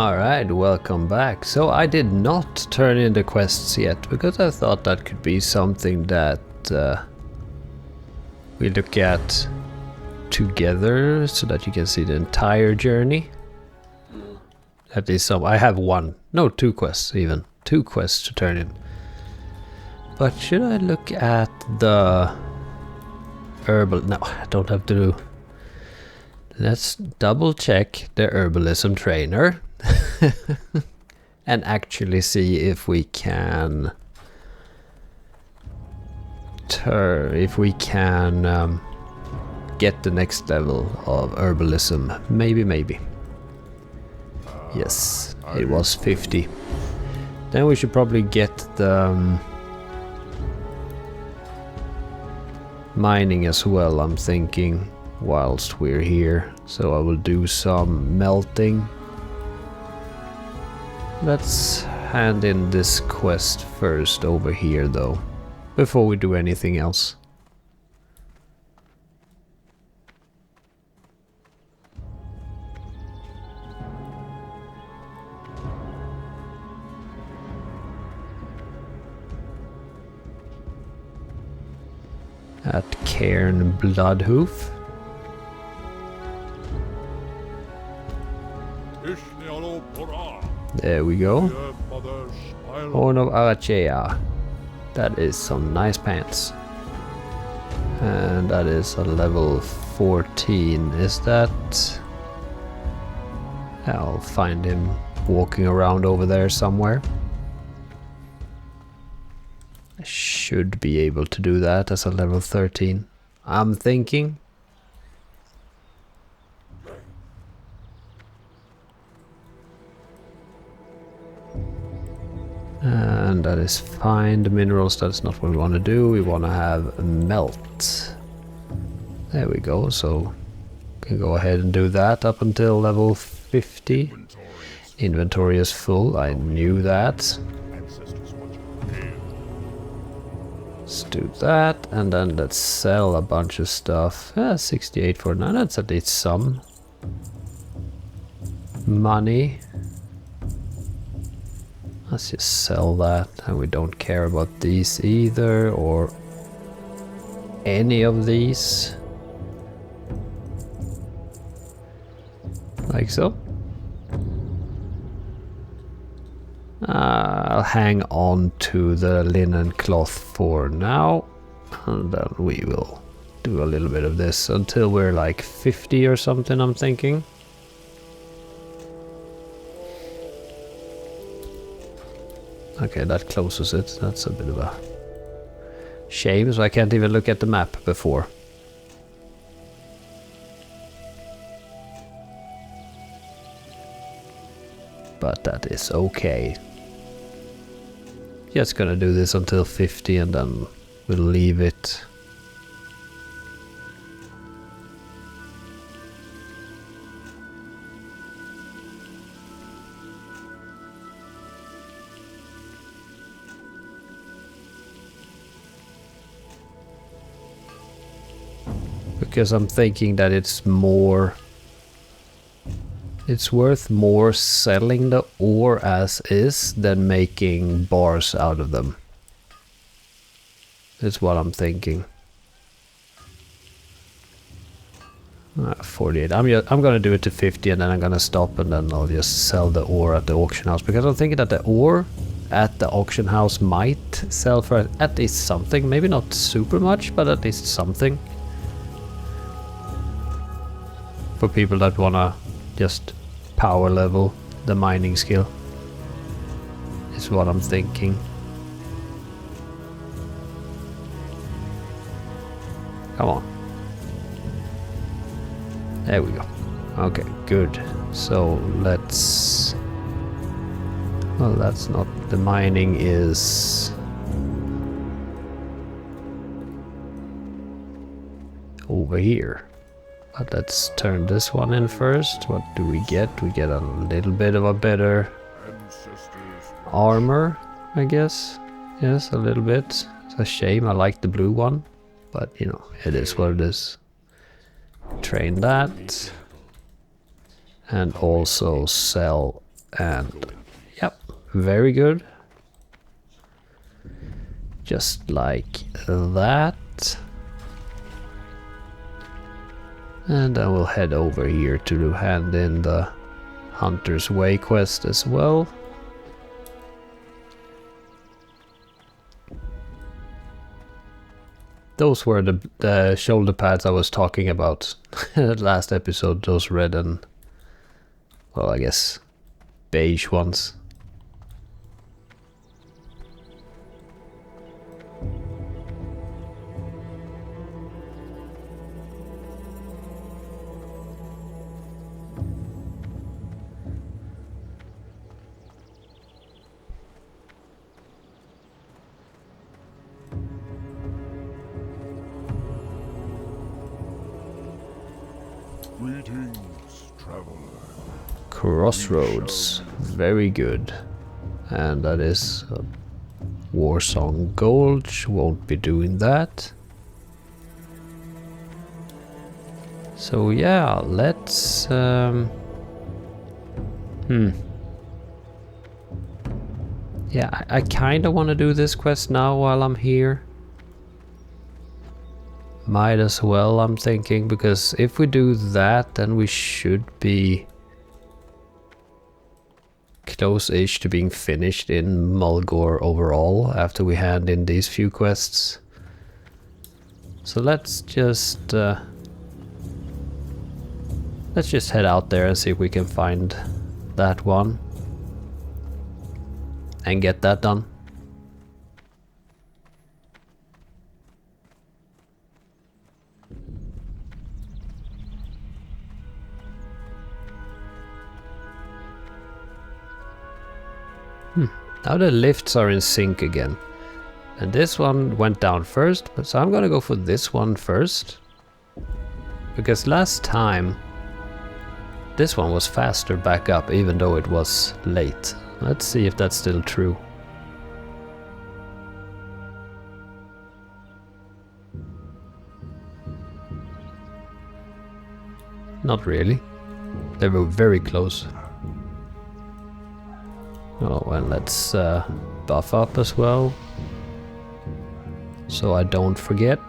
Alright, welcome back. So I did not turn in the quests yet because I thought that could be something that we look at together so that you can see the entire journey. At least some. I have two quests even. 2 quests to turn in. But should I look at the herbal? No, I don't have to do. Let's double check the herbalism trainer and actually see if we can get the next level of herbalism. Maybe. Yes, it was 50. Then we should probably get the mining as well, I'm thinking, whilst we're here. So I will do some melting. Let's hand in this quest first over here though, before we do anything else. At Cairn Bloodhoof. There we go. Horn of Arachea. That is some nice pants. And that is a level 14. Is that... I'll find him walking around over there somewhere. I should be able to do that as a level 13. I'm thinking. And that is find minerals. That's not what we want to do. We want to have melt. There we go. So can go ahead and do that up until level 50. Inventory is full. I knew that. Let's do that, and then let's sell a bunch of stuff. 68 for now. That's at least some money. Let's just sell that, and we don't care about these either, or any of these. Like so. I'll hang on to the linen cloth for now, and then we will do a little bit of this until we're like 50 or something, I'm thinking. Okay, that closes it. That's a bit of a shame, so I can't even look at the map before. But that is okay. Just gonna do this until 50 and then we'll leave it. Because I'm thinking that it's worth more selling the ore as is than making bars out of them. That's what I'm thinking. 48. I'm gonna do it to 50 and then I'm gonna stop and then I'll just sell the ore at the auction house, because I'm thinking that the ore at the auction house might sell for at least something. Maybe not super much, but at least something. For people that wanna just power level the mining skill is what I'm thinking. Come on. There we go. Okay, good. So let's... Well, that's not... The mining is... over here. But let's turn this one in first. What do we get? We get a little bit of a better armor, I guess. Yes, a little bit. It's a shame. I like the blue one. But, you know, it is what it is. Train that. and also sell And yep, very good. Just like that. And I will head over here to hand in the Hunter's Way quest as well. Those were the shoulder pads I was talking about last episode, those red and, well, I guess beige ones. Greetings, traveler. Crossroads, very good. And that is Warsong Gulch, won't be doing that. So yeah, let's yeah, I kind of want to do this quest now while I'm here. Might as well, I'm thinking, because if we do that, then we should be close-ish to being finished in Mulgore overall after we hand in these few quests. So let's just head out there and see if we can find that one and get that done. Now the lifts are in sync again. And this one went down first, so I'm gonna go for this one first. Because last time this one was faster back up even though it was late. Let's see if that's still true. Not really. They were very close. Oh, and let's buff up as well, so I don't forget.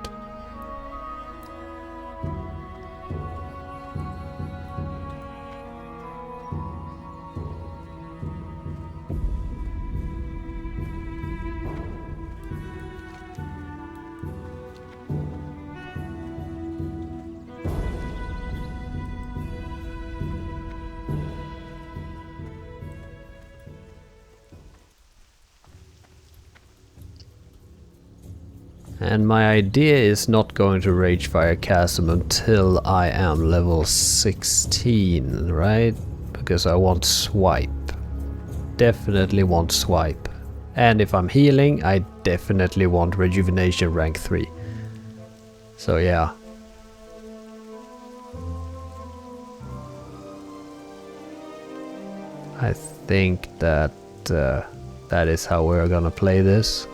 And my idea is not going to Ragefire Chasm until I am level 16, right? Because I want swipe. Definitely want swipe. And if I'm healing, I definitely want rejuvenation rank 3. So yeah. I think that that is how we're gonna play this.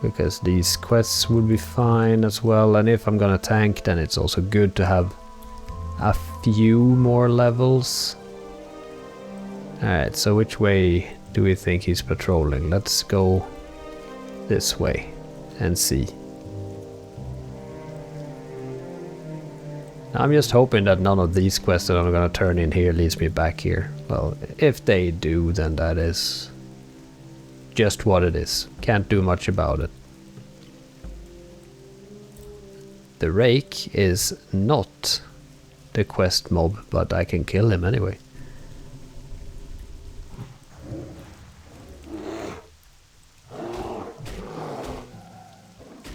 Because these quests would be fine as well, and if I'm gonna tank, then it's also good to have a few more levels. Alright, so which way do we think he's patrolling? Let's go this way and see. I'm just hoping that none of these quests that I'm gonna turn in here leads me back here. Well, if they do, then that is just what it is. Can't do much about it. The Rake is not the quest mob, but I can kill him anyway.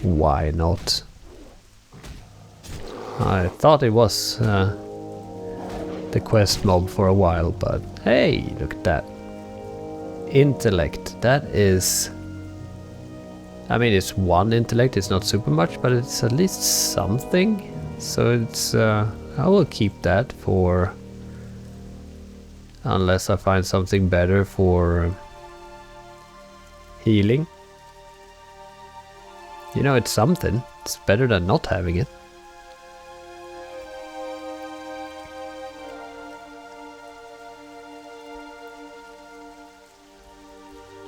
Why not? I thought it was the quest mob for a while, but hey, look at that. Intellect, that is... I mean, it's 1 intellect, it's not super much, but it's at least something. So it's... I will keep that for... unless I find something better for healing. You know, it's something. It's better than not having it.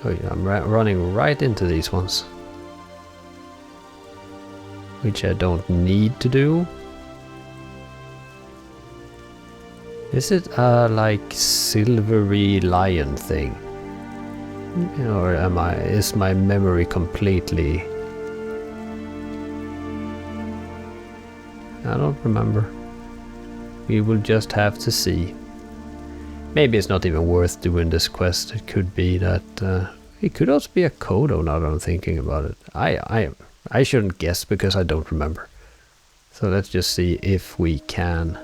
Oh yeah, I'm running right into these ones. Which I don't need to do. Is it a like silvery lion thing? Or is my memory completely... I don't remember. We will just have to see. Maybe it's not even worth doing this quest. It could be that... it could also be a Kodo now that I'm thinking about it. I shouldn't guess because I don't remember. So let's just see if we can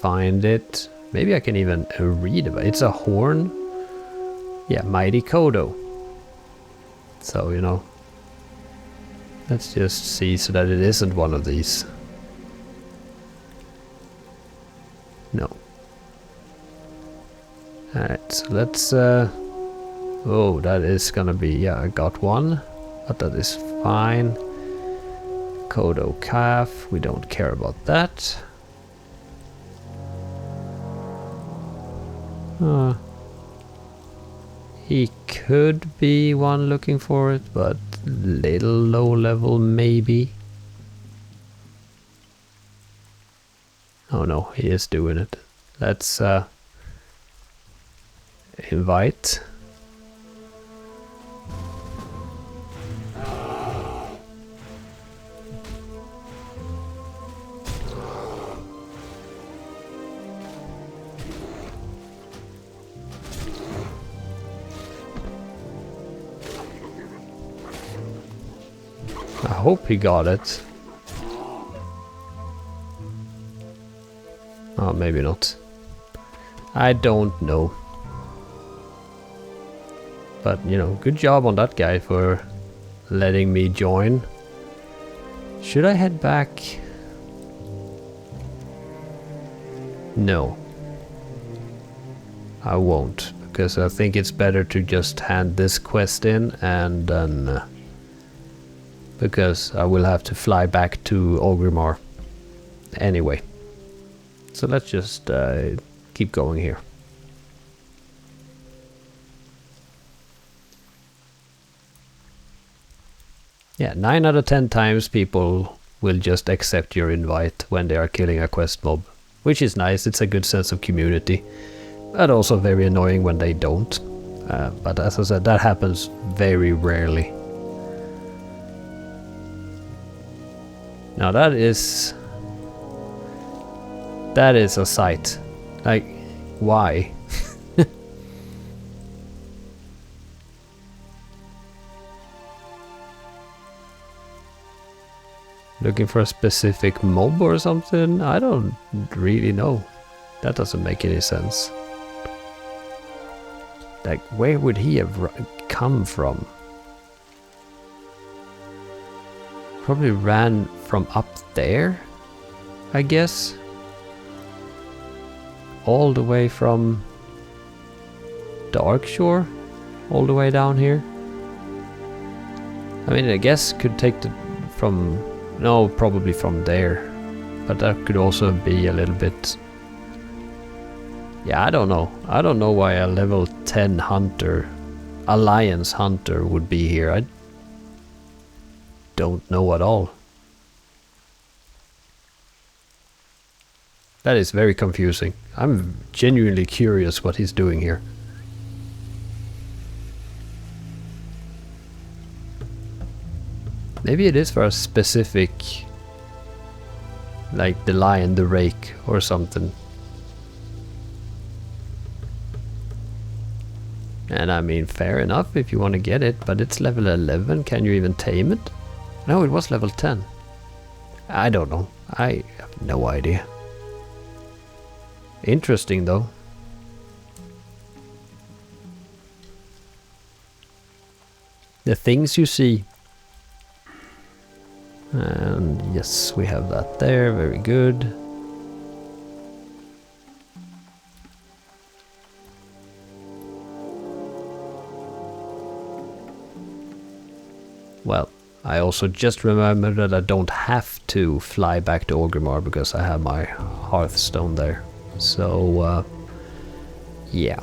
find it. Maybe I can even read about it. It's a horn. Yeah, Mighty Kodo. So, you know. Let's just see so that it isn't one of these. No. Alright, so let's... oh, that is gonna be... Yeah, I got one. But that is fine. Kodo calf. We don't care about that. He could be one looking for it, but little low level maybe. Oh no, he is doing it. Let's invite. I hope he got it. Oh, maybe not. I don't know. But, you know, good job on that guy for letting me join. Should I head back? No. I won't. Because I think it's better to just hand this quest in and then... because I will have to fly back to Orgrimmar anyway. So let's just keep going here. Yeah, 9 out of 10 times people will just accept your invite when they are killing a quest mob. Which is nice, it's a good sense of community. But also very annoying when they don't. But as I said, that happens very rarely. Now that is a sight. Like, why? Looking for a specific mob or something? I don't really know. That doesn't make any sense. Like, where would he have come from? Probably ran from up there, I guess. All the way from Darkshore, all the way down here. I mean, I guess could take the from... No, probably from there. But that could also be a little bit... Yeah, I don't know. I don't know why a level 10 hunter, Alliance hunter would be here. I don't know at all. That is very confusing. I'm genuinely curious what he's doing here. Maybe it is for a specific, like the lion, the rake or something. And I mean, fair enough if you want to get it, but it's level 11. Can you even tame it? No, it was level 10. I don't know. I have no idea. Interesting though. The things you see. And yes, we have that there. Very good. Well, I also just remembered that I don't have to fly back to Orgrimmar because I have my Hearthstone there. So, yeah.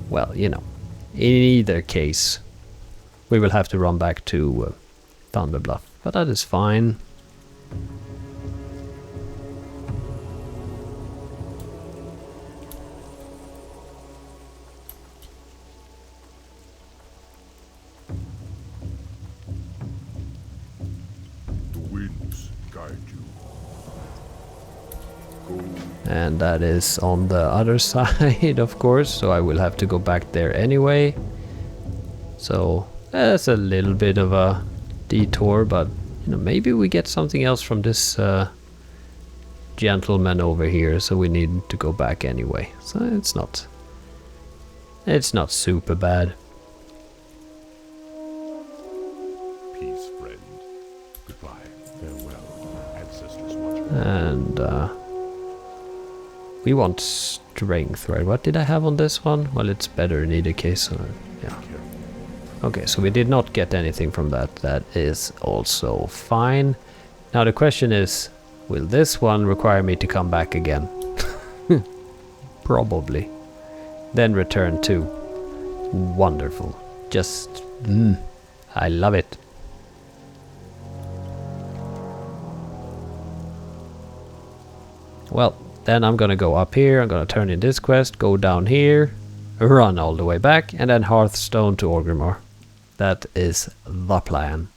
well, you know, in either case, we will have to run back to Thunder Bluff, but that is fine. The winds guide you. Go. And that is on the other side, of course, so I will have to go back there anyway. So that's a little bit of a detour, but you know, maybe we get something else from this gentleman over here, so we need to go back anyway. So it's not super bad. Peace, friend. Goodbye. Farewell, ancestors watch. And we want strength, right? What did I have on this one? Well, it's better in either case. So, yeah. Okay, so we did not get anything from that. That is also fine. Now the question is, will this one require me to come back again? Probably. Then return to. Wonderful. Just, I love it. Well, then I'm gonna go up here, I'm gonna turn in this quest, go down here, run all the way back, and then Hearthstone to Orgrimmar. That is the plan.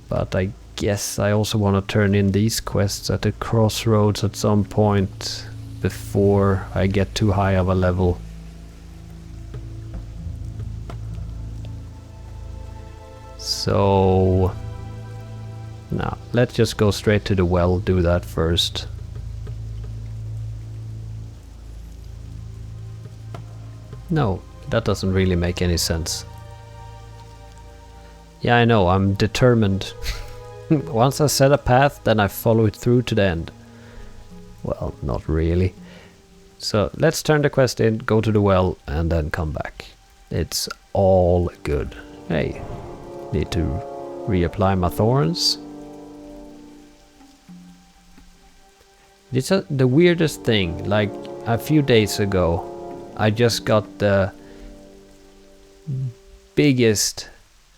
But I guess I also want to turn in these quests at the crossroads at some point before I get too high of a level. So, now let's just go straight to the well, do that first. No, that doesn't really make any sense. Yeah, I know, I'm determined. Once I set a path, then I follow it through to the end. Well, not really. So let's turn the quest in, go to the well, and then come back. It's all good. Hey, need to reapply my thorns. It's the weirdest thing, like a few days ago, I just got the biggest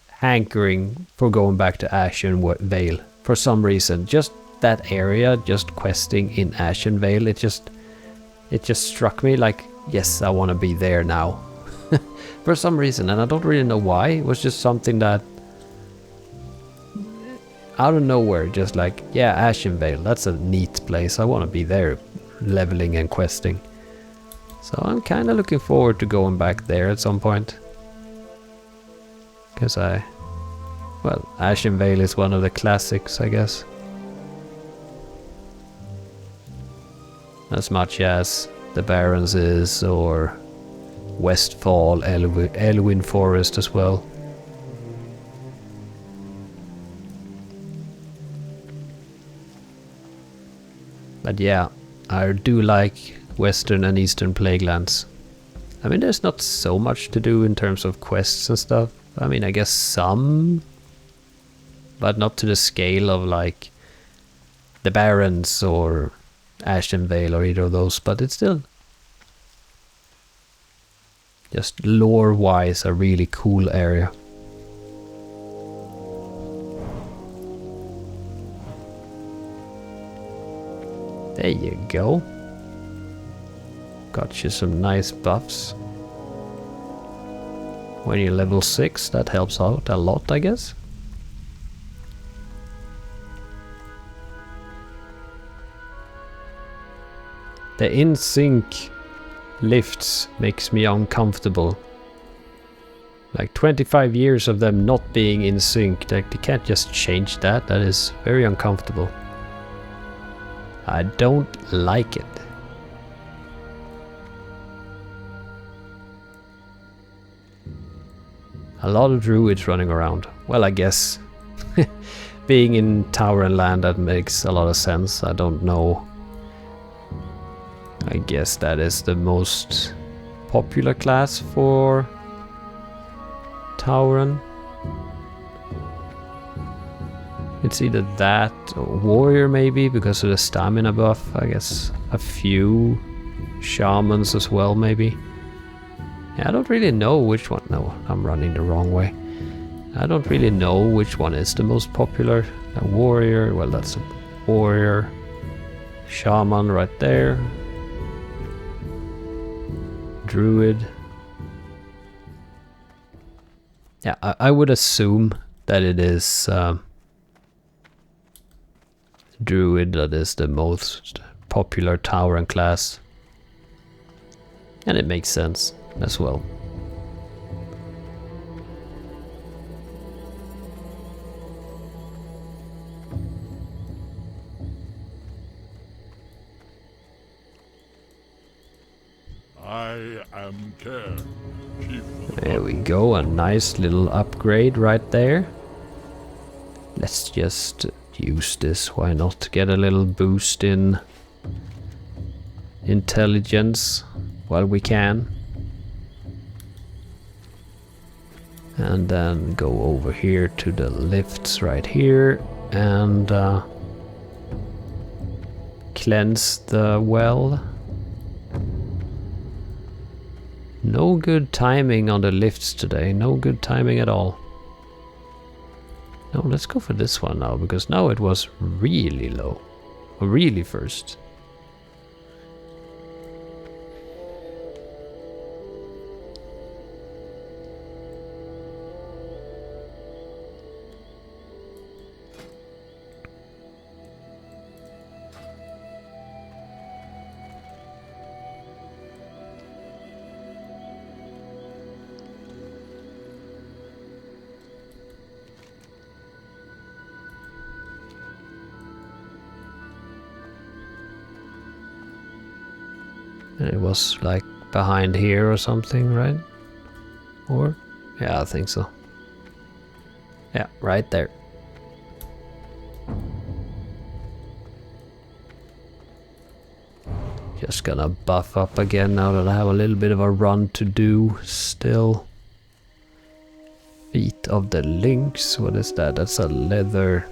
hankering for going back to Ashen Vale for some reason. Just that area, just questing in Ashen Vale, it just struck me like, yes, I want to be there now. For some reason, and I don't really know why. It was just something that out of nowhere, just like, yeah, Ashen Vale, that's a neat place, I want to be there leveling and questing. So I'm kind of looking forward to going back there at some point. Because well, Ashen Vale is one of the classics, I guess. As much as the Barrens is, or Westfall, Elwyn Forest as well. But yeah, I do like Western and Eastern Plaguelands. I mean, there's not so much to do in terms of quests and stuff. I mean, I guess some, but not to the scale of like the Barrens or Ashen Vale or either of those, but it's still just lore-wise a really cool area. There you go. Got you some nice buffs. When you're level 6, that helps out a lot, I guess. The in-sync lifts makes me uncomfortable. Like 25 years of them not being in sync, like they can't just change that. That is very uncomfortable. I don't like it. A lot of druids running around. Well, I guess being in Tauren land, that makes a lot of sense. I don't know. I guess that is the most popular class for Tauren. It It's either that or warrior maybe, because of the stamina buff. I guess a few shamans as well maybe. Yeah, I don't really know which one. No, I'm running the wrong way. I don't really know which one is the most popular. A warrior, well, that's a warrior. Shaman right there. Druid. Yeah, I would assume that it is Druid that is the most popular Tauren class. And it makes sense as well. I am Care, Chief of the There we go, a nice little upgrade right there. Let's just use this, why not? Get a little boost in intelligence while we can. And then go over here to the lifts right here and cleanse the well. No good timing on the lifts today, no good timing at all. No, let's go for this one now, because now it was really low. Or really first. And it was like behind here or something, right? Or? Yeah, I think so. Yeah, right there. Just gonna buff up again now that I have a little bit of a run to do still. Feet of the Lynx, what is that? That's a leather.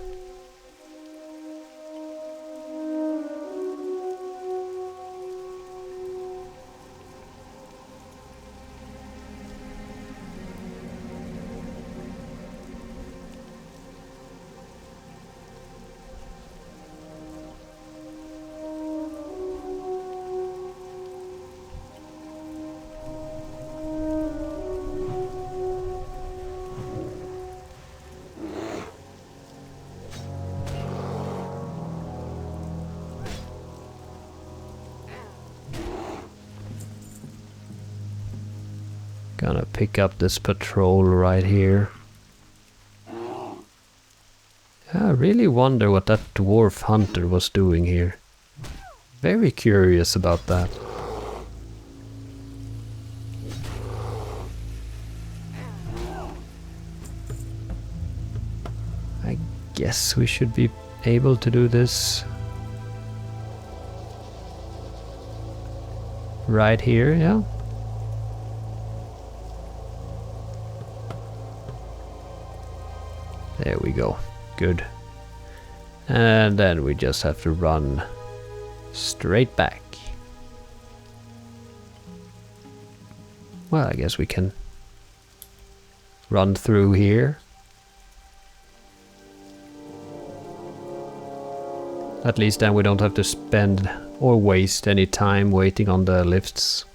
Gonna pick up this patrol right here. I really wonder what that dwarf hunter was doing here. Very curious about that. I guess we should be able to do this right here, yeah? There we go. Good. And then we just have to run straight back. Well, I guess we can run through here. At least then we don't have to spend or waste any time waiting on the lifts.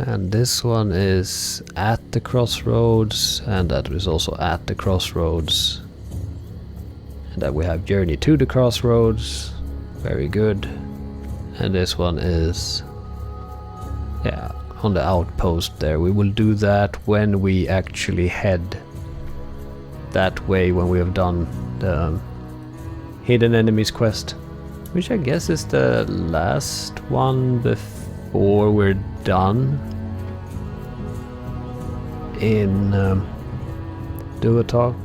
And this one is at the crossroads, and that is also at the crossroads. And then we have journey to the crossroads. Very good. And this one is, yeah, on the outpost there. We will do that when we actually head that way, when we have done the hidden enemies quest, which I guess is the last one before we're done in Duatar.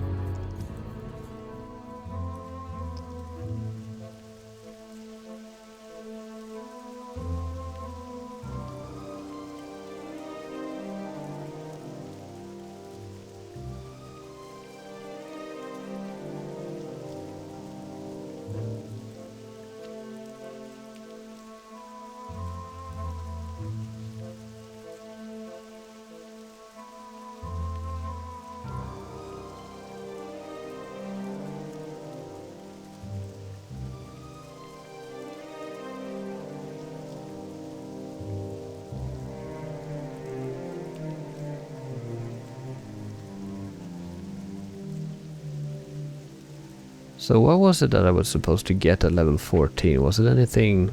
So what was it that I was supposed to get at level 14? Was it anything...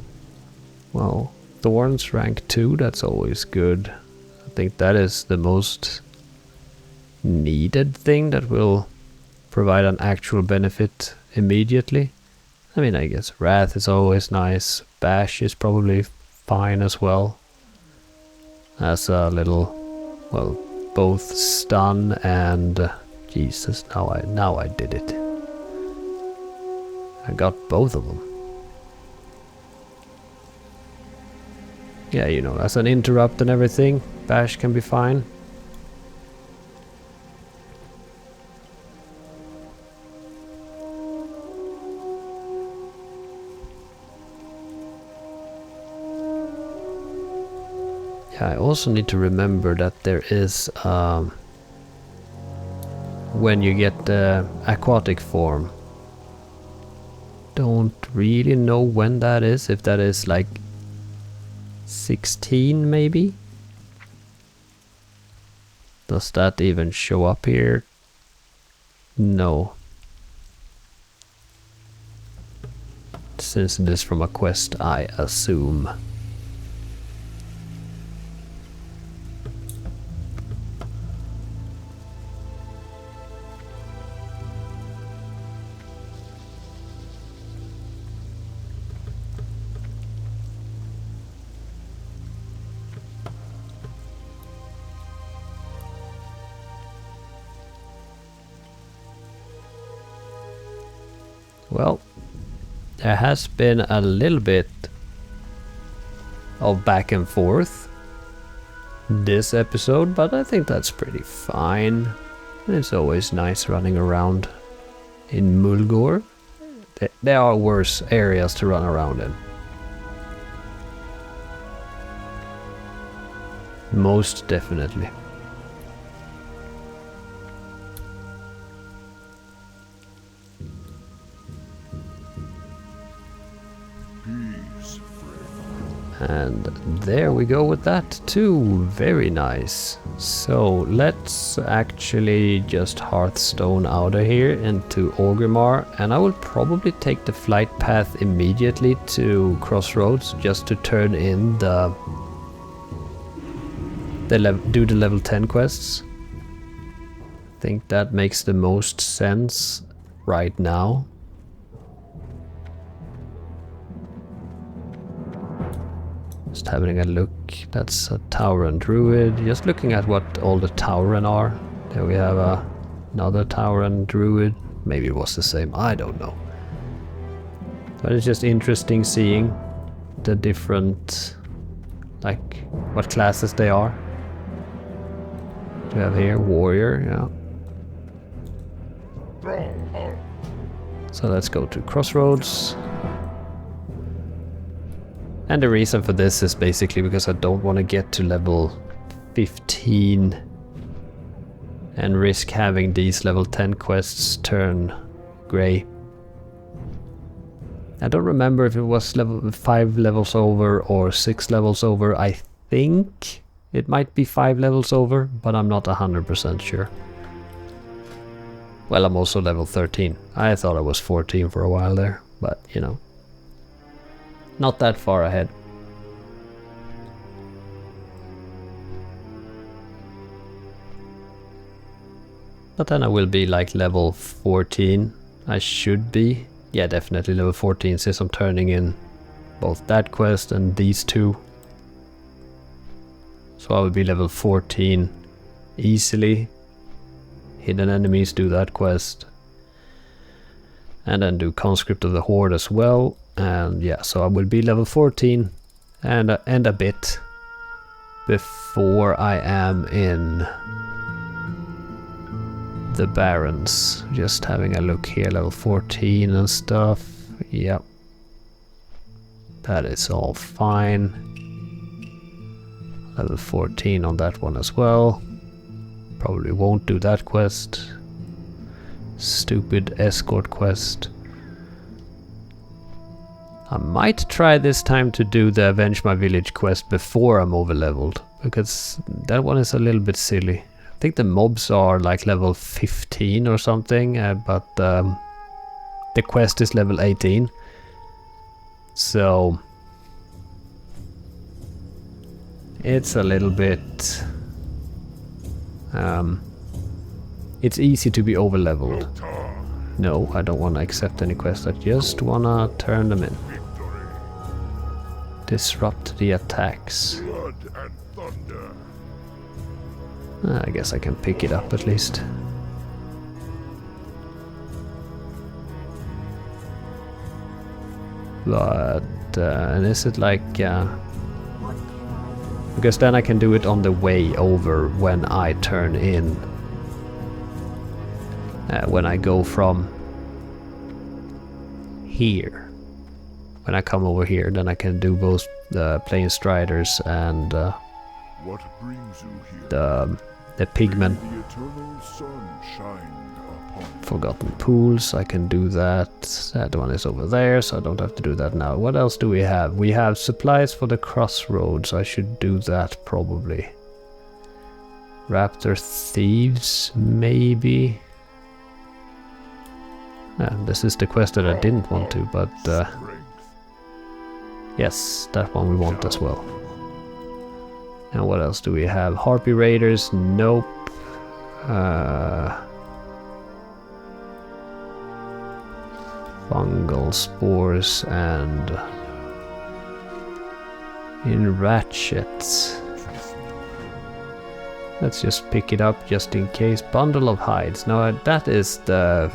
Well, Thorns rank 2, that's always good. I think that is the most needed thing that will provide an actual benefit immediately. I mean, I guess Wrath is always nice. Bash is probably fine as well. As a little, well, both stun and... Jesus, now I did it. I got both of them. Yeah, you know, as an interrupt and everything, Bash can be fine. Yeah, I also need to remember that there is when you get the aquatic form. Don't really know when that is, if that is like 16 maybe? Does that even show up here? No. Since it is from a quest, I assume. Well, there has been a little bit of back and forth this episode, but I think that's pretty fine. It's always nice running around in Mulgore. There are worse areas to run around in. Most definitely. And there we go with that too. Very nice. So let's actually just Hearthstone out of here into Orgrimmar, and I will probably take the flight path immediately to Crossroads just to turn in do the level 10 quests. I think that makes the most sense right now. Just having a look, that's a Tauren Druid. Just looking at what all the Tauren are. There we have another Tauren Druid. Maybe it was the same, I don't know. But it's just interesting seeing the different, like, what classes they are. We have here Warrior, yeah. So let's go to Crossroads. And the reason for this is basically because I don't want to get to level 15 and risk having these level 10 quests turn grey. I don't remember if it was level 5 levels over or 6 levels over. I think it might be 5 levels over, but I'm not 100% sure. Well, I'm also level 13. I thought I was 14 for a while there, but you know. Not that far ahead. But then I will be like level 14. I should be. Yeah, definitely level 14 since I'm turning in both that quest and these two. So I will be level 14 easily. Hidden enemies, do that quest. And then do Conscript of the Horde as well. And yeah, so I will be level 14 and a bit before I am in the Barrens. Just having a look here, level 14 and stuff. Yep. That is all fine. Level 14 on that one as well. Probably won't do that quest. Stupid escort quest. I might try this time to do the Avenge My Village quest before I'm over leveled, because that one is a little bit silly. I think the mobs are like level 15 or something, but the quest is level 18. So it's a little bit it's easy to be over leveled. No, I don't want to accept any quests. I just want to turn them in. Disrupt the attacks. Blood and thunder. I guess I can pick it up at least. But and is it like because then I can do it on the way over when I turn in. When I go from here. When I come over here, then I can do both the Plain Striders and What brings you here? the Pigmen. The eternal sun shine upon Forgotten Pools, I can do that. That one is over there, so I don't have to do that now. What else do we have? We have supplies for the crossroads. I should do that probably. Raptor Thieves, maybe. This is the quest that I didn't want to, but yes, that one we want as well. And what else do we have? Harpy Raiders, nope. Fungal spores and in ratchets. Let's just pick it up just in case. Bundle of hides. Now that is the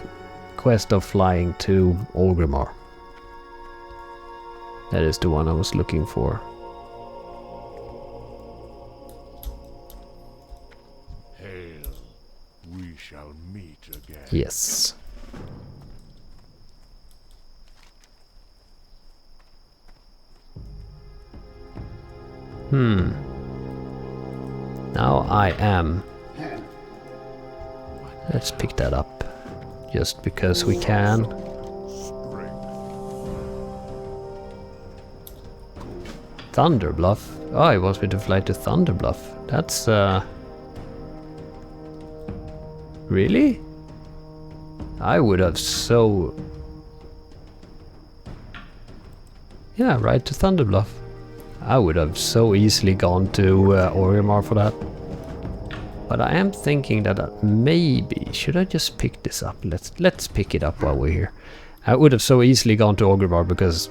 quest of flying to Orgrimmar. That is the one I was looking for. hail. We shall meet again. Yes. Now I am. Let's pick that up. Just because we can. Thunderbluff. Oh, he wants me to fly to Thunderbluff. That's really? I would have so... Yeah, right to Thunderbluff. I would have so easily gone to Orgrimmar for that. But I am thinking that maybe... Should I just pick this up? Let's pick it up while we're here. I would have so easily gone to Orgrimmar because...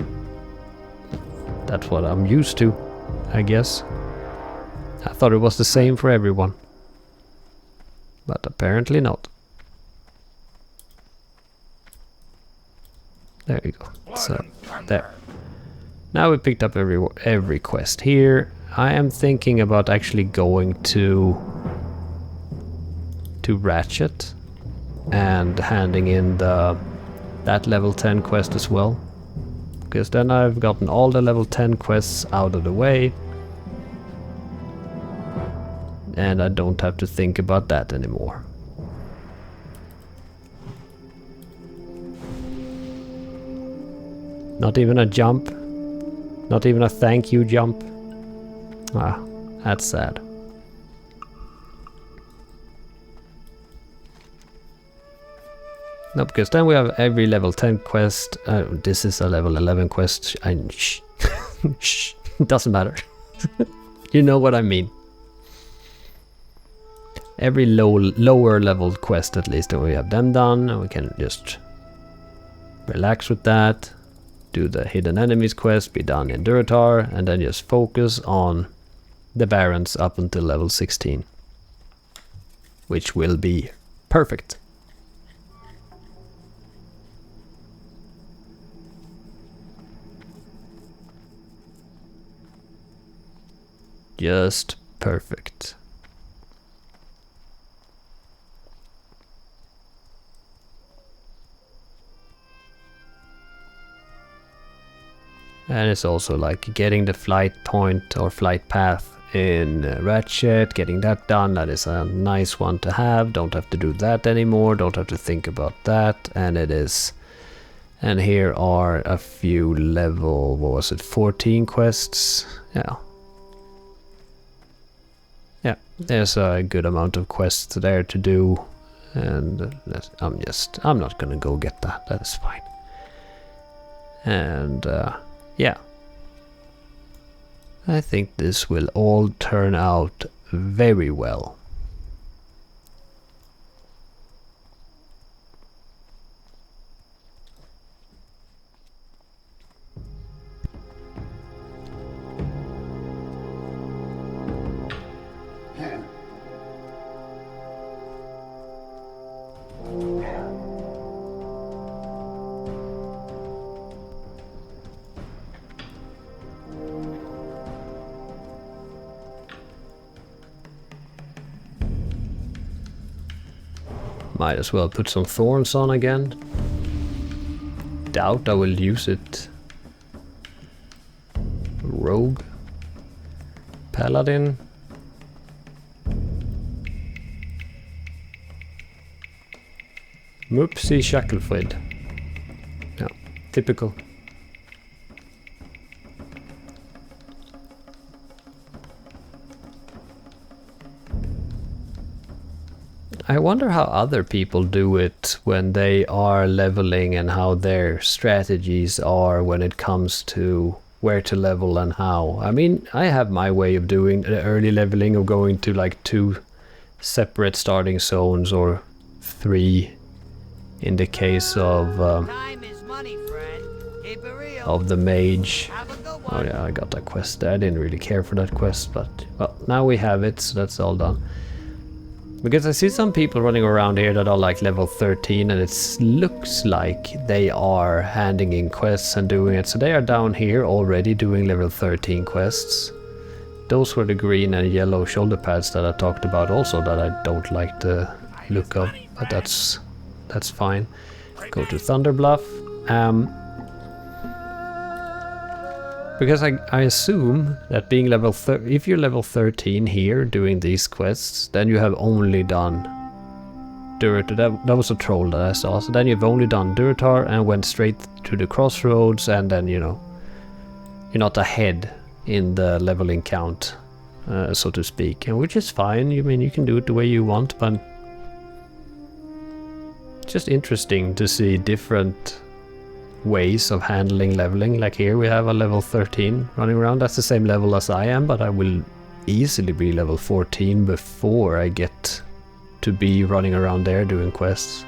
That's what I'm used to, I guess. I thought it was the same for everyone. But apparently not. There you go. So, there. Now we picked up every quest here. I am thinking about actually going to Ratchet and handing in that level 10 quest as well. Because then I've gotten all the level 10 quests out of the way. And I don't have to think about that anymore. Not even a jump. Not even a thank you jump. Ah, that's sad. No, because then we have every level 10 quest. This is a level 11 quest. Shh. Shh. Doesn't matter. You know what I mean. Every lower level quest at least, and we have them done, and we can just relax with that. Do the hidden enemies quest, be done in Durotar, and then just focus on the Barons up until level 16. Which will be perfect. Just perfect. And it's also like getting the flight point or flight path in Ratchet, getting that done. That is a nice one to have. Don't have to do that anymore. Don't have to think about that. And it is. And here are a few level, what was it, 14 quests? Yeah. Yeah, there's a good amount of quests there to do. And I'm not gonna go get that. That is fine. And yeah, I think this will all turn out very well. Might as well put some thorns on again. Doubt I will use it. Rogue. Paladin. Moopsie Shacklefrid. Yeah, typical. I wonder how other people do it when they are leveling and how their strategies are when it comes to where to level and how. I mean, I have my way of doing the early leveling, of going to like 2 separate starting zones or 3 in the case of the mage. Oh yeah, I got that quest there. I didn't really care for that quest, but well, now we have it, so that's all done. Because I see some people running around here that are like level 13 and it looks like they are handing in quests and doing it. So they are down here already doing level 13 quests. Those were the green and yellow shoulder pads that I talked about also, that I don't like the look of, but that's fine. Go to Thunderbluff. Because I assume that being level if you're level 13 here doing these quests, then you have only done Durotar. That was a troll that I saw. So then you've only done Durotar and went straight to the crossroads, and then, you know, you're not ahead in the leveling count, so to speak. And which is fine. You mean you can do it the way you want, but it's just interesting to see different ways of handling leveling. Like here we have a level 13 running around. That's the same level as I am, but I will easily be level 14 before I get to be running around there doing quests.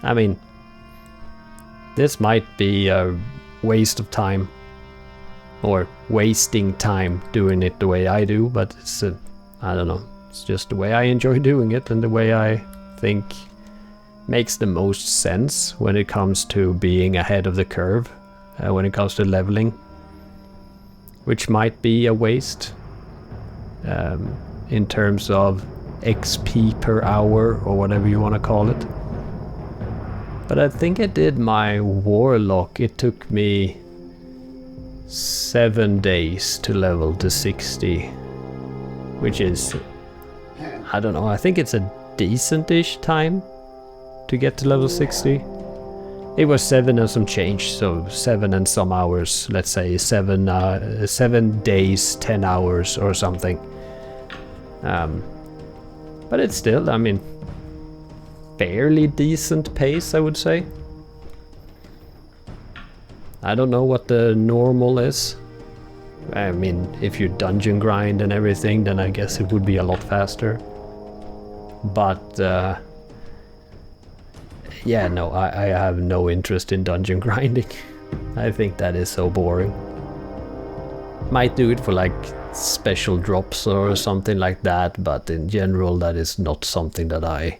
I mean, this might be a waste of time, or wasting time doing it the way I do, but it's I don't know, it's just the way I enjoy doing it and the way I think makes the most sense when it comes to being ahead of the curve, when it comes to leveling, which might be a waste in terms of XP per hour or whatever you want to call it. But I think I did my warlock. It took me 7 days to level to 60, which is, I don't know, I think it's a decent-ish time to get to level 60. It was 7 and some change, so 7 and some hours, let's say 7 days, 10 hours or something. But it's still, I mean, fairly decent pace, I would say. I don't know what the normal is. I mean, if you dungeon grind and everything, then I guess it would be a lot faster. But yeah, no, I have no interest in dungeon grinding. I think that is so boring. Might do it for like special drops or something like that, but in general that is not something that I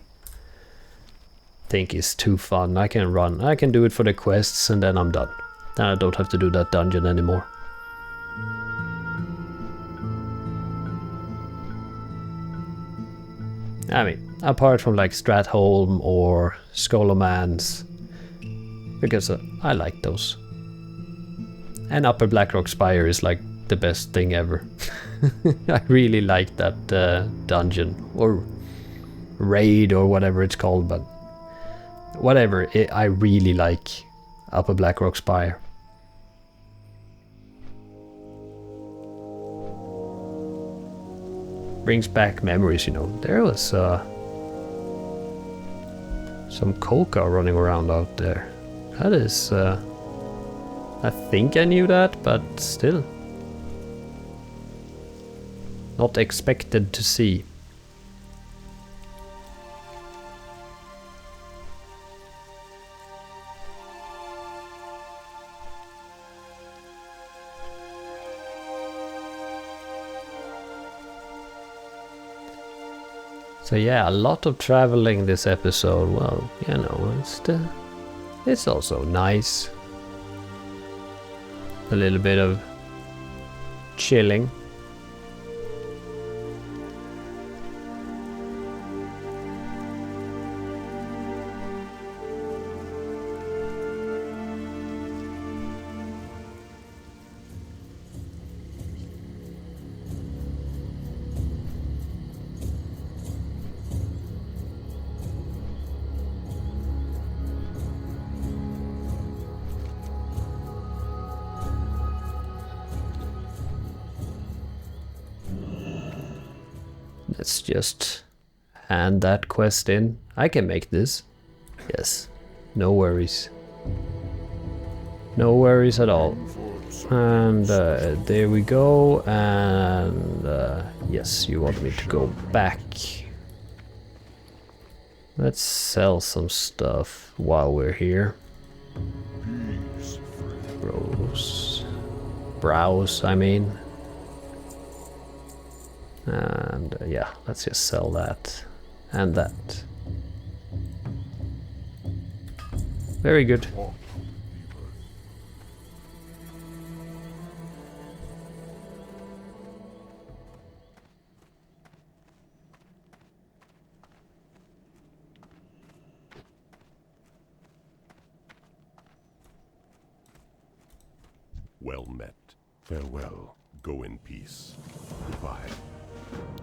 think is too fun. I can do it for the quests and then I'm done. Then I don't have to do that dungeon anymore. I mean, apart from like Stratholm or Scholomance, because I like those. And Upper Blackrock Spire is like the best thing ever. I really like that dungeon, or raid, or whatever it's called, but whatever, I really like Upper Blackrock Spire. Brings back memories, you know. There was some Kolka running around out there. That is... I think I knew that, but still. Not expected to see. So yeah, a lot of traveling this episode. Well, you know, it's also nice. A little bit of chilling. Let's just hand that quest in. I can make this. Yes. No worries. No worries at all. And there we go. And yes, you want me to go back. Let's sell some stuff while we're here. Browse, I mean. And yeah, let's just sell that and that. Very good. Well met. Farewell. Go in peace. Goodbye.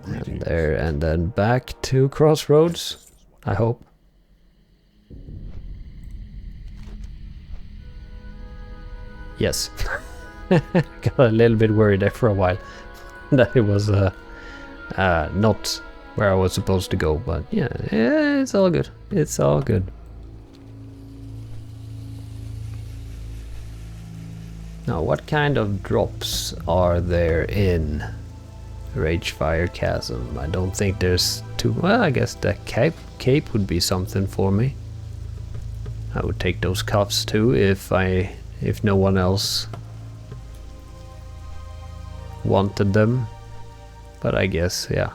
And there, and then back to Crossroads, I hope. Yes. Got a little bit worried there for a while that it was not where I was supposed to go, but yeah, it's all good. It's all good. Now, what kind of drops are there in Ragefire Chasm? I don't think there's too... Well, I guess the cape would be something for me. I would take those cuffs too if no one else wanted them. But I guess, yeah.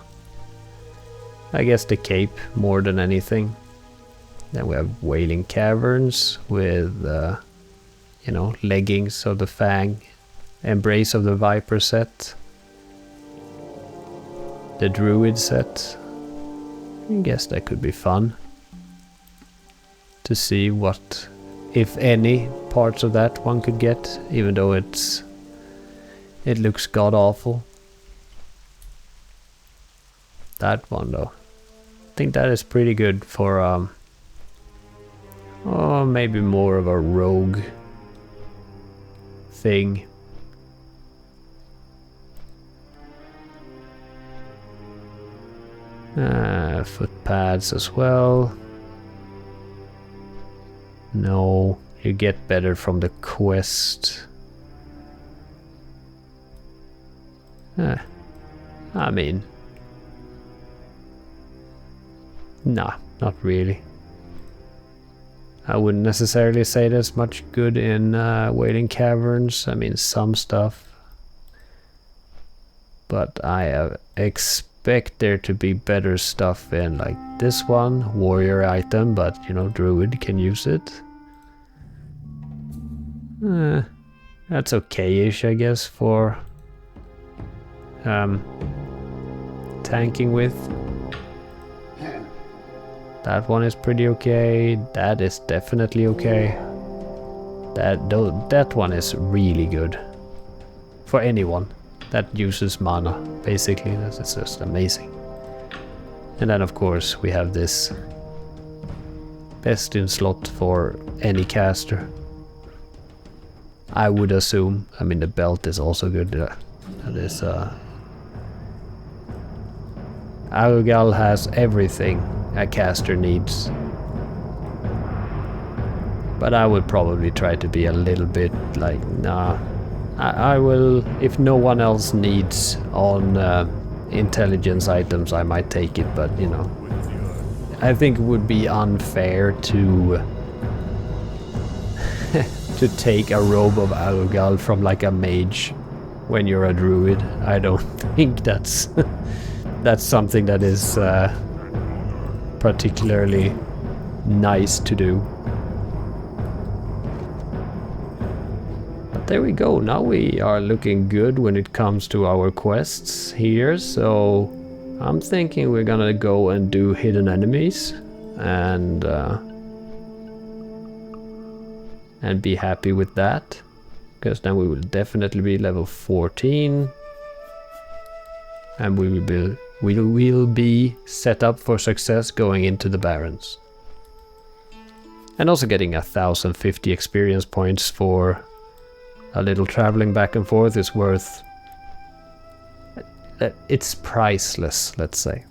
I guess the cape more than anything. Then we have Wailing Caverns with, you know, leggings of the Fang, Embrace of the Viper set. The Druid set. I guess that could be fun to see what, if any, parts of that one could get, even though it looks god awful. That one though, I think that is pretty good for oh, maybe more of a rogue thing. Foot pads as well. No, you get better from the quest. I mean, nah, not really. I wouldn't necessarily say there's much good in Wailing Caverns. I mean, some stuff. But I expect there to be better stuff in, like this one, warrior item, but you know, druid can use it. That's okay-ish, I guess, for tanking with. That one is pretty okay. That is definitely okay. That one is really good for anyone that uses mana. Basically, it's just amazing. And then of course we have this best in slot for any caster, I would assume. I mean, the belt is also good. That is Algal has everything a caster needs. But I would probably try to be a little bit like, nah. I will, if no one else needs on intelligence items, I might take it, but you know. I think it would be unfair to to take a robe of Algal from like a mage when you're a druid. I don't think that's that's something that is particularly nice to do. But there we go, now we are looking good when it comes to our quests here, so I'm thinking we're gonna go and do hidden enemies and be happy with that, because then we will definitely be level 14 and we will be set up for success going into the Barrens. And also getting 1050 experience points for a little traveling back and forth is worth... it's priceless, let's say.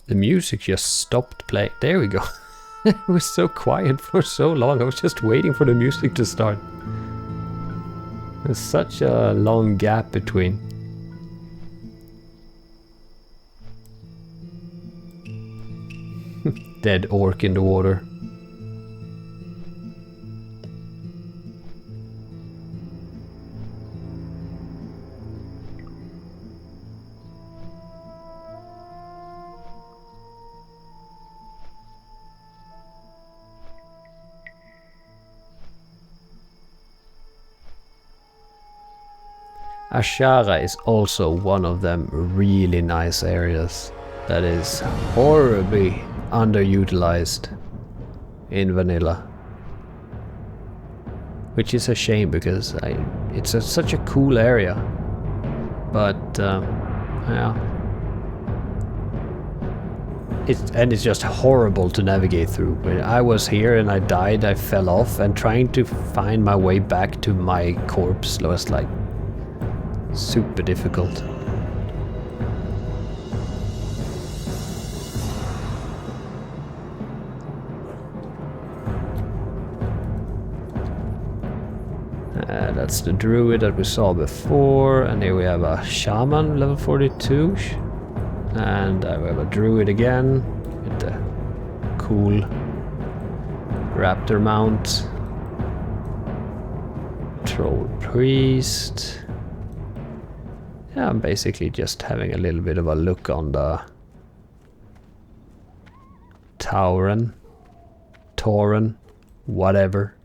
The music just stopped playing. There we go. It was so quiet for so long. I was just waiting for the music to start. There's such a long gap between. Dead orc in the water. Ashara is also one of them really nice areas that is horribly underutilized in vanilla. Which is a shame because it's such a cool area. But yeah. It's just horrible to navigate through. When I was here and I died, I fell off, and trying to find my way back to my corpse was like super difficult. That's the druid that we saw before, and here we have a shaman level 42, and we have a druid again with the cool raptor mount. Troll priest. Yeah, I'm basically just having a little bit of a look on the Tauren, whatever.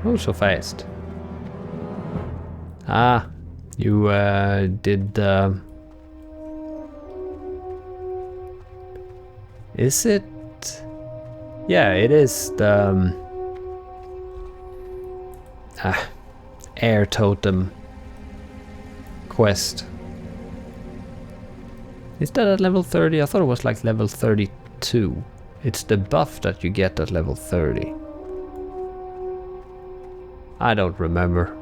Oh, so fast. Ah, you did... Is it? Yeah, it is the air totem quest. Is that at level 30? I thought it was like level 32. It's the buff that you get at level 30. I don't remember.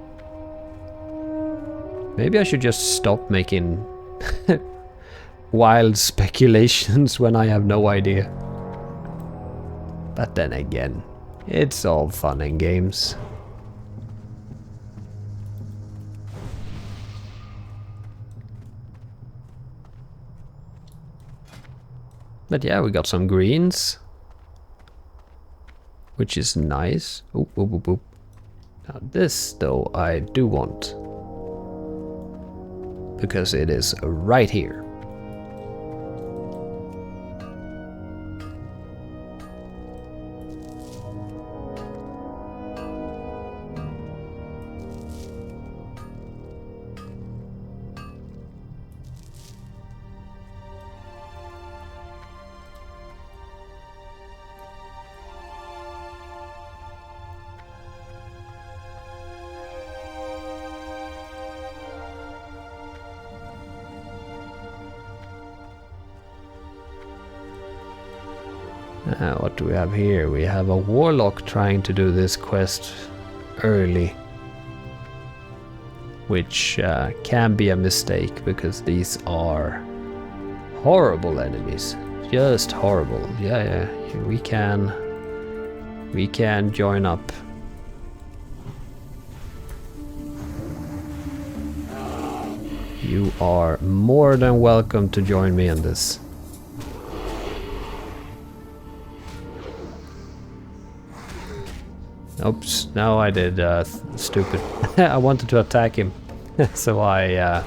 Maybe I should just stop making wild speculations when I have no idea. But then again, it's all fun and games. But yeah, we got some greens, which is nice. Oop, oop, oop, oop. Now this though I do want, because it is right here. What do we have here? We have a warlock trying to do this quest early. Which can be a mistake because these are horrible enemies. Just horrible. Yeah, we can join up. You are more than welcome to join me in this. Oops, now I did stupid. I wanted to attack him. So yeah.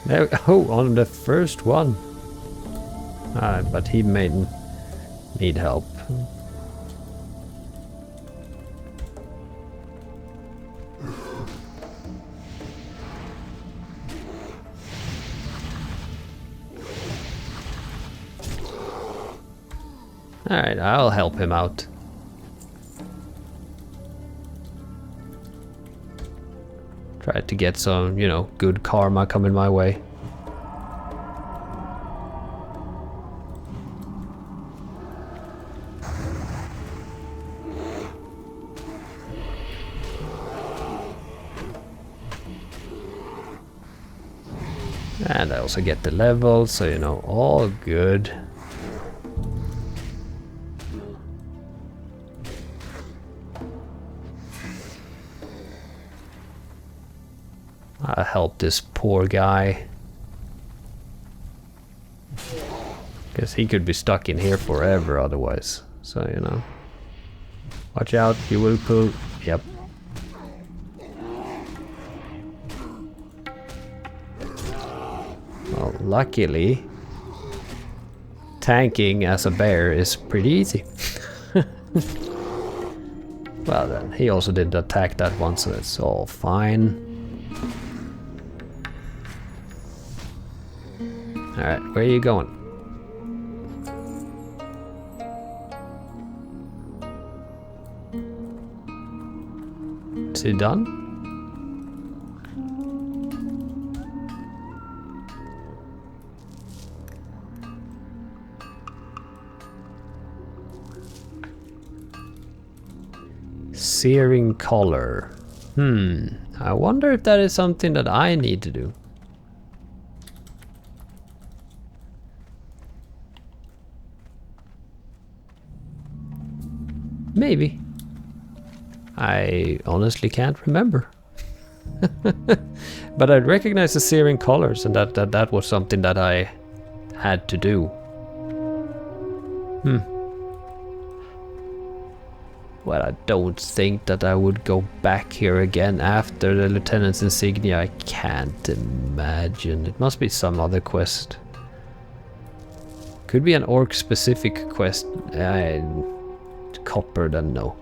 There, oh, on the first one. But he may need help. Alright, I'll help him out. Try to get some, you know, good karma coming my way. And I also get the level, so you know, all good. I'll help this poor guy. Guess he could be stuck in here forever otherwise. So, you know. Watch out, you will pull. Yep. Well, luckily, tanking as a bear is pretty easy. Well then, he also didn't attack that one, so it's all fine. Alright, where are you going? Is he done? Searing color. I wonder if that is something that I need to do. Maybe. I honestly can't remember. But I recognize the searing colors, and that was something that I had to do. Well, I don't think that I would go back here again after the Lieutenant's Insignia. I can't imagine. It must be some other quest. Could be an orc-specific quest. Copper, then no.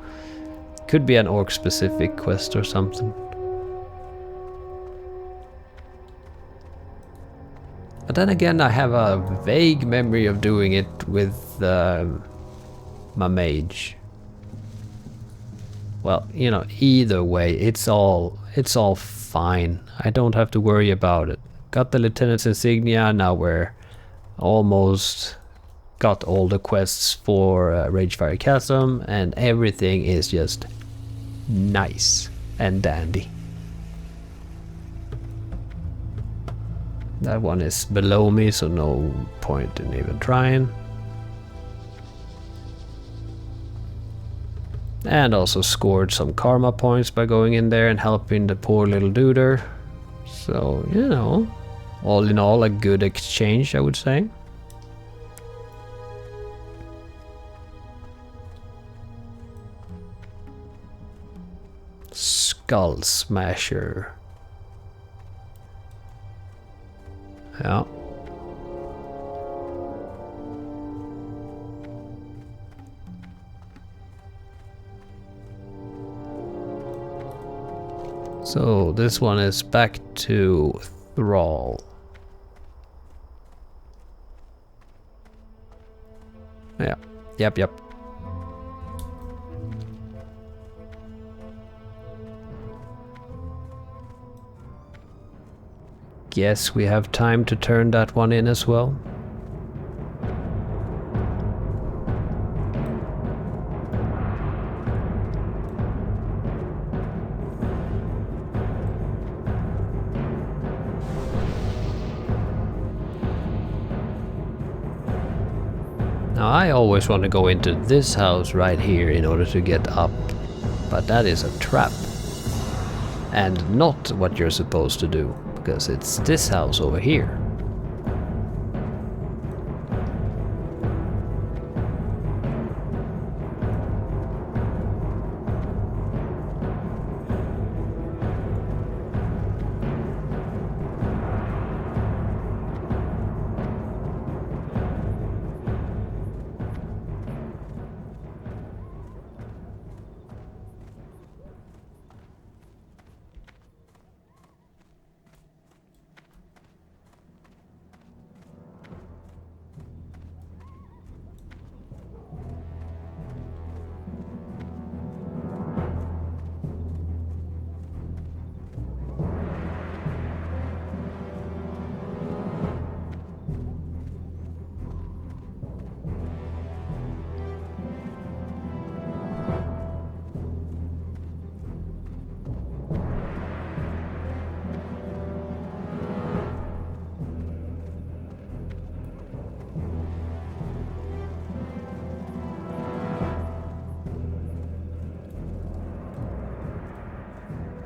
Could be an orc-specific quest or something. But then again, I have a vague memory of doing it with my mage. Well, you know, either way, it's all fine. I don't have to worry about it. Got the Lieutenant's Insignia, now we're almost got all the quests for Ragefire Chasm, and everything is just nice and dandy. That one is below me, so no point in even trying. And also scored some karma points by going in there and helping the poor little duder. So, you know, all in all, a good exchange, I would say. Skull Smasher. Yeah. So this one is back to Thrall. Yeah. Yep. guess we have time to turn that one in as well. Now I always want to go into this house right here in order to get up, but that is a trap. And not what you're supposed to do, because it's this house over here.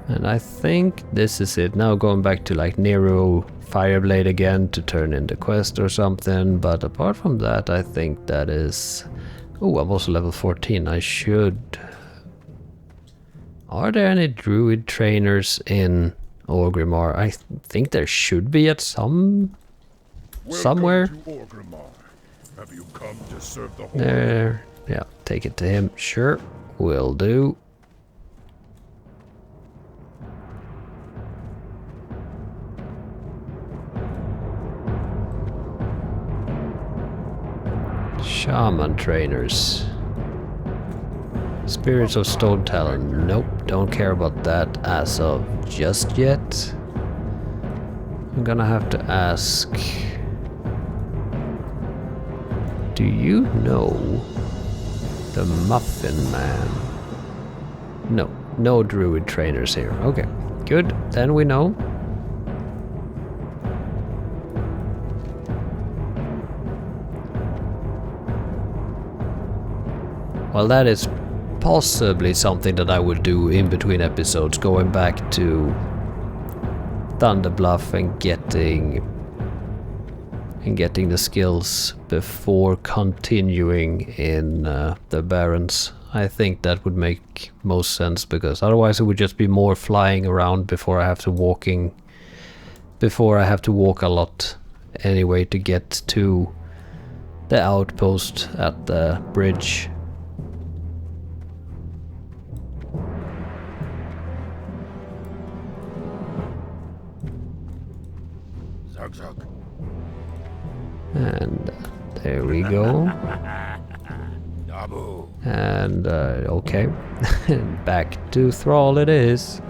And I think this is it. Now going back to like Nero Fireblade again to turn in the quest or something. But apart from that, I think that is... Oh, I'm also level 14. I should... Are there any druid trainers in Orgrimmar? I think there should be at somewhere. Welcome to Orgrimmar. Have you come to serve the Horde? There. Yeah, take it to him. Sure, will do. Shaman trainers. Spirits of Stone Talon. Nope, don't care about that as of just yet. I'm gonna have to ask... Do you know the Muffin Man? No, no druid trainers here. Okay, good, then we know. Well, that is possibly something that I would do in between episodes, going back to Thunderbluff and getting the skills before continuing in the Barrens. I think that would make most sense, because otherwise it would just be more flying around before I have to walk a lot anyway to get to the outpost at the bridge. And there we go. And okay, back to Thrall it is.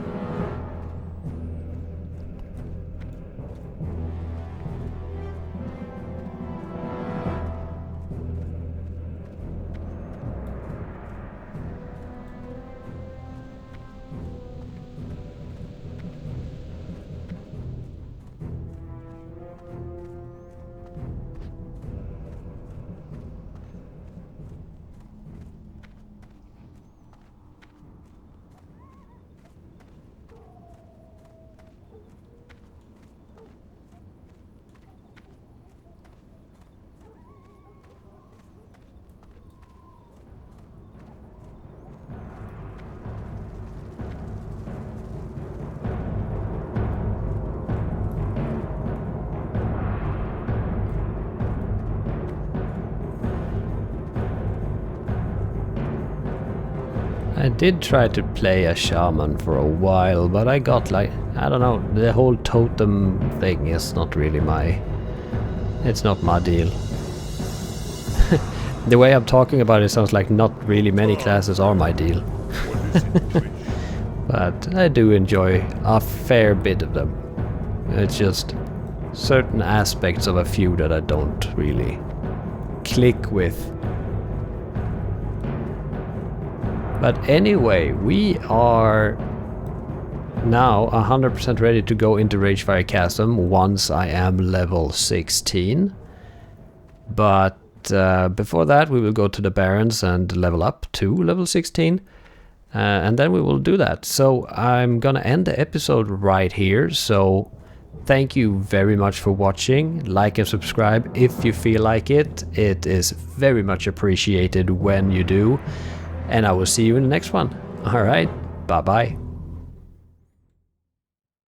I did try to play a shaman for a while, but I got like, I don't know, the whole totem thing is not really it's not my deal. The way I'm talking about it sounds like not really many classes are my deal. But I do enjoy a fair bit of them. It's just certain aspects of a few that I don't really click with. But anyway, we are now 100% ready to go into Ragefire Chasm once I am level 16. But before that we will go to the Barrens and level up to level 16. And then we will do that. So I'm gonna end the episode right here. So thank you very much for watching. Like and subscribe if you feel like it. It is very much appreciated when you do. And I will see you in the next one. Alright, bye bye.